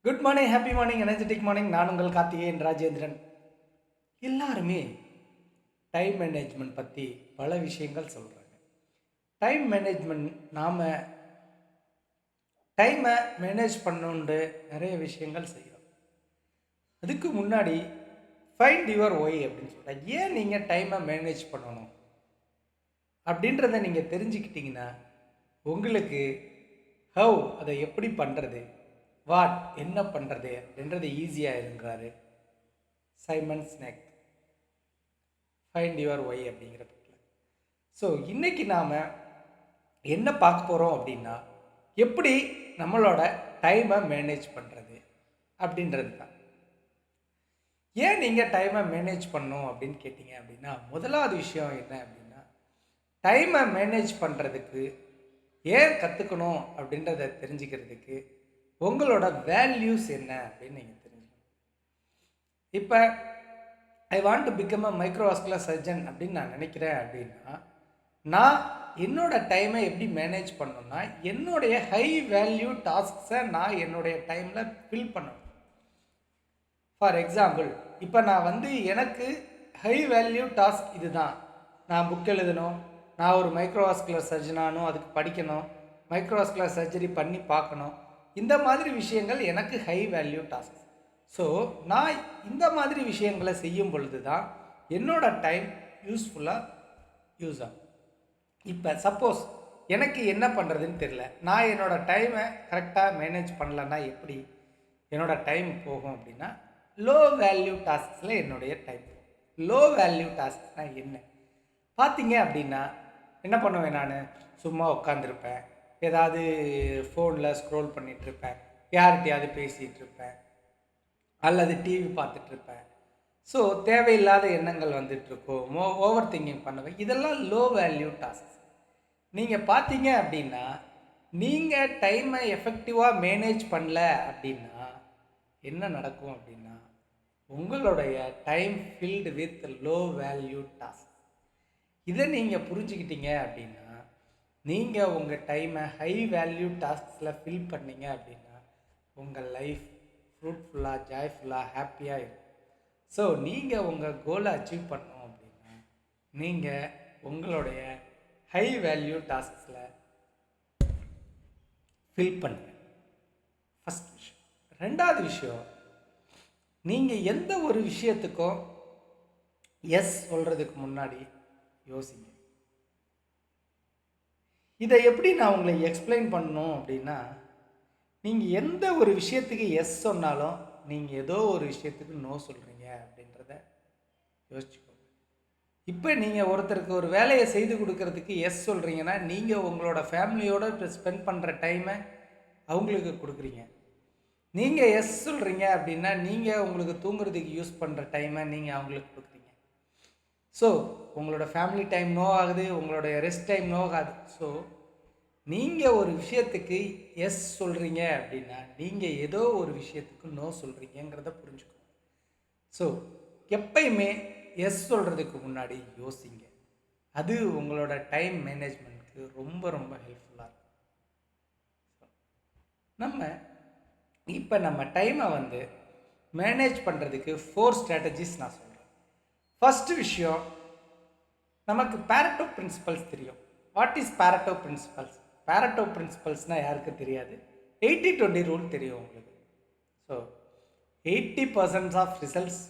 Good morning, happy morning, energetic morning. நான் உங்கள் கார்த்திகேயன் ராஜேந்திரன். எல்லாருமே டைம் மேனேஜ்மெண்ட் பற்றி பல விஷயங்கள் சொல்கிறாங்க. டைம் மேனேஜ்மெண்ட் நாம் டைமை மேனேஜ் பண்ணணுன்ட்டு நிறைய விஷயங்கள் செய்கிறோம். அதுக்கு முன்னாடி ஃபைண்ட் யுவர் ஒய் அப்படின்னு சொல்கிறேன். ஏன் நீங்கள் டைமை மேனேஜ் பண்ணணும் அப்படின்றத நீங்கள் தெரிஞ்சுக்கிட்டீங்கன்னா உங்களுக்கு ஹவ் அதை எப்படி பண்ணுறது, வாட் என்ன பண்ணுறது அப்படின்றது ஈஸியாக இருக்கிறாரு Simon Sinek. Find your why அப்படிங்கிற புக்கில். ஸோ இன்றைக்கி நாம் என்ன பார்க்க போகிறோம் அப்படின்னா, எப்படி நம்மளோட டைமை மேனேஜ் பண்ணுறது அப்படின்றது தான். ஏன் நீங்கள் டைமை மேனேஜ் பண்ணணும் அப்படின்னு கேட்டிங்க அப்படின்னா, முதலாவது விஷயம் என்ன அப்படின்னா, டைமை மேனேஜ் பண்ணுறதுக்கு ஏன் கற்றுக்கணும் அப்படின்றத தெரிஞ்சுக்கிறதுக்கு உங்களோட வேல்யூஸ் என்ன அப்படின்னு நீங்கள் தெரிஞ்சுக்கணும். இப்போ I want to become a microvascular surgeon அப்படின்னு நான் நினைக்கிறேன் அப்படின்னா, நான் என்னோட டைமை எப்படி மேனேஜ் பண்ணணும்னா, என்னுடைய ஹை வேல்யூ டாஸ்க்ஸை நான் என்னுடைய டைமில் ஃபில் பண்ணணும். ஃபார் எக்ஸாம்பிள், இப்போ நான் எனக்கு ஹை வேல்யூ டாஸ்க் இதுதான். நான் புக் எழுதணும், நான் ஒரு மைக்ரோவாஸ்குலர் சர்ஜனானும் அதுக்கு படிக்கணும், மைக்ரோவாஸ்குலர் சர்ஜரி பண்ணி பார்க்கணும். இந்த மாதிரி விஷயங்கள் எனக்கு ஹை வேல்யூ டாஸ்க். ஸோ நான் இந்த மாதிரி விஷயங்களை செய்யும் பொழுது தான் என்னோட டைம் யூஸ்ஃபுல்லாக யூஸ் ஆகும். இப்போ சப்போஸ் எனக்கு என்ன பண்ணுறதுன்னு தெரில, நான் என்னோடய டைமை கரெக்டாக மேனேஜ் பண்ணலன்னா எப்படி என்னோடய டைம் போகும் அப்படின்னா, லோ வேல்யூ டாஸ்க்ஸில் என்னுடைய டைம். லோ வேல்யூ டாஸ்க்ஸ்னால் என்ன பார்த்தீங்க அப்படின்னா, என்ன பண்ணுவேன், நான் சும்மா உட்காந்துருப்பேன், ஏதாவது ஃபோனில் ஸ்க்ரோல் பண்ணிகிட்ருப்பேன், யார்கிட்டையாவது பேசிகிட்டு இருப்பேன், அல்லது டிவி பார்த்துட்ருப்பேன். ஸோ தேவையில்லாத எண்ணங்கள் வந்துட்டுருக்கோம், ஓவர் திங்கிங் பண்ணுவேன். இதெல்லாம் லோ வேல்யூ டாஸ்க். நீங்கள் பார்த்தீங்க அப்படின்னா, நீங்கள் டைமை எஃபெக்டிவாக மேனேஜ் பண்ணல அப்படின்னா என்ன நடக்கும் அப்படின்னா, உங்களுடைய time filled with low value task. இதை நீங்கள் புரிஞ்சுக்கிட்டீங்க அப்படின்னா, நீங்கள் உங்கள் டைமை ஹை வேல்யூ டாஸ்க்ஸில் ஃபில் பண்ணீங்க அப்படின்னா உங்கள் லைஃப் ஃப்ரூட்ஃபுல்லாக, ஜாய்ஃபுல்லாக, ஹாப்பியாக இருக்கும். ஸோ நீங்கள் உங்கள் கோலை அச்சீவ் பண்ணணும் அப்படின்னா, நீங்கள் உங்களுடைய ஹை வேல்யூ டாஸ்க்ஸில் ஃபில் பண்ணுங்க. ஃபஸ்ட் விஷயம். ரெண்டாவது விஷயம், நீங்கள் எந்த ஒரு விஷயத்துக்கும் எஸ் சொல்கிறதுக்கு முன்னாடி யோசிங்க. இதை எப்படி நான் உங்களை எக்ஸ்பிளைன் பண்ணணும் அப்படின்னா, நீங்கள் எந்த ஒரு விஷயத்துக்கு எஸ் சொன்னாலும் நீங்கள் ஏதோ ஒரு விஷயத்துக்கு நோ சொல்கிறீங்க அப்படின்றத யோசிச்சுக்கோங்க. இப்போ நீங்கள் ஒருத்தருக்கு ஒரு வேலையை செய்து கொடுக்கறதுக்கு எஸ் சொல்கிறீங்கன்னா, நீங்கள் உங்களோட ஃபேமிலியோடு ஸ்பெண்ட் பண்ணுற டைமை அவங்களுக்கு கொடுக்குறீங்க. நீங்கள் எஸ் சொல்கிறீங்க அப்படின்னா, நீங்கள் உங்களுக்கு தூங்குறதுக்கு யூஸ் பண்ணுற டைமை நீங்கள் அவங்களுக்கு கொடுக்குறீங்க. ஸோ உங்களோட ஃபேமிலி டைம் நோ ஆகுது, உங்களுடைய ரெஸ்ட் டைம் நோ ஆகுது. ஸோ நீங்கள் ஒரு விஷயத்துக்கு எஸ் சொல்கிறீங்க அப்படின்னா, நீங்கள் ஏதோ ஒரு விஷயத்துக்கு நோ சொல்கிறீங்கிறத புரிஞ்சுக்கணும். ஸோ எப்பயுமே எஸ் சொல்கிறதுக்கு முன்னாடி யோசிங்க. அது உங்களோட டைம் மேனேஜ்மெண்ட்க்கு ரொம்ப ரொம்ப ஹெல்ப்ஃபுல்லாக இருக்கும். நம்ம டைமை மேனேஜ் பண்ணுறதுக்கு 4 ஸ்ட்ராட்டஜிஸ் நான் சொல்கிறேன். ஃபஸ்ட்டு விஷயம், நமக்கு பேரட்டோ பிரின்சிபல்ஸ் தெரியும். What is Pareto principles? Pareto பிரின்சிபல்ஸ்னால் யாருக்கு தெரியாது? 80-20 ரூல் தெரியும் உங்களுக்கு. So 80% of results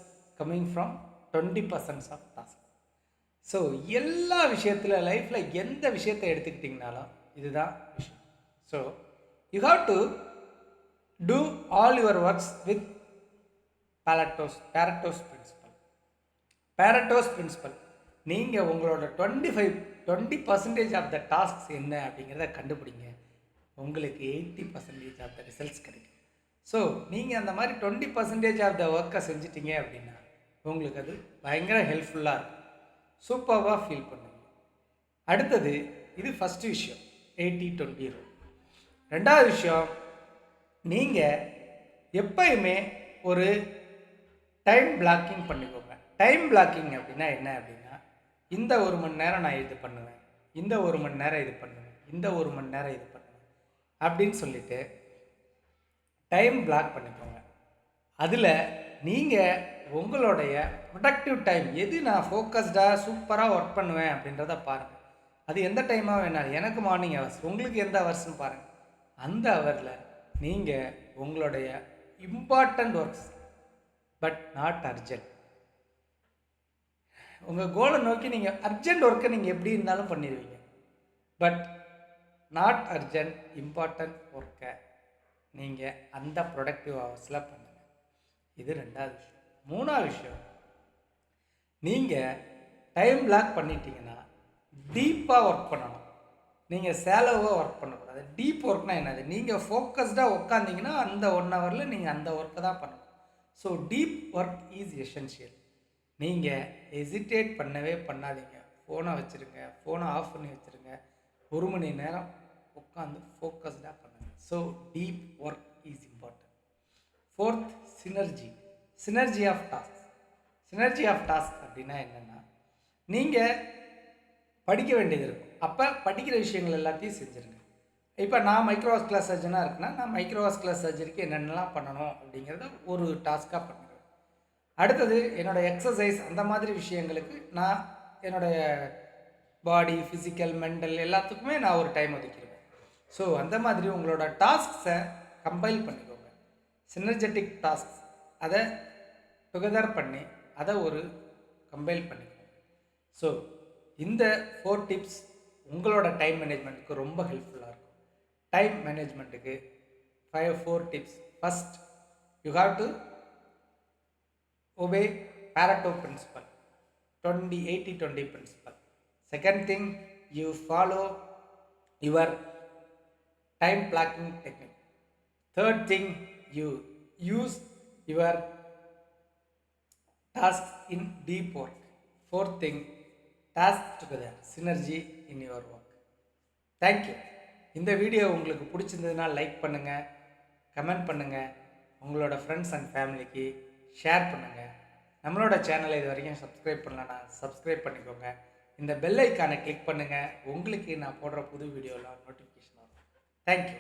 coming from 20% of task. So எல்லா விஷயத்தில் லைஃப்பில் எந்த விஷயத்தை எடுத்துக்கிட்டிங்கனாலும் இதுதான் விஷயம். So you have to do all your works with Pareto's principle. Pareto's principle, நீங்கள் உங்களோட 20% ஆஃப் த டாஸ்க்ஸ் என்ன அப்படிங்கிறத கண்டுபிடிங்க, உங்களுக்கு 80% ஆஃப் த ரிசல்ட்ஸ் கிடைக்கும். ஸோ நீங்கள் அந்த மாதிரி 20% ஆஃப் த ஒர்க்கை செஞ்சிட்டிங்க அப்படின்னா உங்களுக்கு அது பயங்கர ஹெல்ப்ஃபுல்லாக இருக்கும். சூப்பராக ஃபீல் பண்ணுவீங்க. அடுத்தது, இது ஃபஸ்ட்டு விஷயம், 80-20 ரூல். ரெண்டாவது விஷயம், நீங்கள் எப்பயுமே ஒரு டைம் பிளாக்கிங் பண்ணிக்கோங்க. டைம் பிளாக்கிங் அப்படின்னா என்ன அப்படின்னா, இந்த 1 மணி நேரம் நான் இது பண்ணுவேன், இந்த 1 மணி நேரம் இது பண்ணுவேன், இந்த 1 மணி நேரம் இது பண்ணுவேன் அப்படின்னு சொல்லிட்டு டைம் பிளாக் பண்ணிக்கோங்க. அதில் நீங்கள் உங்களுடைய ப்ரொடக்டிவ் டைம் எது நான் ஃபோக்கஸ்டாக சூப்பராக ஒர்க் பண்ணுவேன் அப்படின்றத பாருங்கள். அது எந்த டைமாக வேணாலும், எனக்கு மார்னிங் ஹவர்ஸ், உங்களுக்கு எந்த ஹவர்ஸ்னு பாருங்கள். அந்த ஹவரில் நீங்கள் உங்களுடைய important works but not urgent, உங்கள் கோலை நோக்கி நீங்கள் அர்ஜென்ட் ஒர்க்கை நீங்கள் எப்படி இருந்தாலும் பண்ணிடுவீங்க. பட் நாட் அர்ஜென்ட் இம்பார்ட்டண்ட் ஒர்க்கை நீங்கள் அந்த ப்ரொடக்டிவ் ஹவர்ஸில் பண்ணுங்கள். இது ரெண்டாவது விஷயம். மூணாவது விஷயம், நீங்கள் டைம் பிளாக் பண்ணிட்டீங்கன்னா டீப்பாக ஒர்க் பண்ணணும். நீங்கள் சேலோவாக ஒர்க் பண்ணக்கூடாது. டீப் ஒர்க்னா என்னது? நீங்கள் ஃபோக்கஸ்டாக உட்காந்திங்கன்னா அந்த 1 ஹவரில் நீங்கள் அந்த ஒர்க்கை தான் பண்ணணும். So deep work is essential. நீங்கள் ஹெசிடேட் பண்ணவே பண்ணாதீங்க. ஃபோனை வச்சுருங்க, ஃபோனை ஆஃப் பண்ணி வச்சுருங்க. 1 மணி நேரம் உட்காந்து ஃபோக்கஸ்டாக பண்ணுங்கள். So deep work is important. Fourth, synergy of task. Synergy of task அப்படின்னா என்னென்னா, நீங்கள் படிக்க வேண்டியது இருக்கும். அப்போ படிக்கிற விஷயங்கள் எல்லாத்தையும் செஞ்சுருங்க. இப்போ நான் மைக்ரோவாஸ்குலர் சர்ஜனாக இருக்குன்னா, நான் மைக்ரோவாஸ்குலர் சர்ஜரிக்கு என்னென்னலாம் பண்ணணும் அப்படிங்கிறத ஒரு டாஸ்க்காக பண்ணுவேன். அடுத்தது என்னோடய எக்ஸசைஸ், அந்த மாதிரி விஷயங்களுக்கு நான் என்னுடைய பாடி, ஃபிசிக்கல், மென்டல் எல்லாத்துக்குமே நான் ஒரு டைம் ஒதுக்கிடுவேன். ஸோ அந்த மாதிரி உங்களோட டாஸ்க்ஸை கம்பைல் பண்ணிக்கோங்க. சினர்ஜெட்டிக் டாஸ்க்ஸ் அதை டுகெதர் பண்ணி அதை ஒரு கம்பைல் பண்ணிக்கோங்க. ஸோ இந்த 4 டிப்ஸ் உங்களோட டைம் மேனேஜ்மெண்ட்டுக்கு ரொம்ப ஹெல்ப்ஃபுல்லாக இருக்கும். டைம் மேனேஜ்மெண்ட்டுக்கு 4 tips. First, you have to obey Pareto principle, 80-20 principle. Second thing, you follow your time blocking technique. Third thing, you use your tasks in deep work. Fourth thing, tasks together, synergy in your work. Thank you. இந்த video உங்களுக்கு பிடிச்சிருந்ததுன்னா like பண்ணுங்கள், comment பண்ணுங்கள், உங்களோட friends and ஃபேமிலிக்கு share பண்ணுங்கள். நம்மளோட சேனலை இது வரைக்கும் சப்ஸ்கிரைப் பண்ணலன்னா சப்ஸ்கிரைப் பண்ணிக்கோங்க. இந்த பெல் ஐக்கானை கிளிக் பண்ணுங்கள். உங்களுக்கு நான் போடுற புது வீடியோலாம் நோட்டிஃபிகேஷன் வரும். தேங்க்யூ.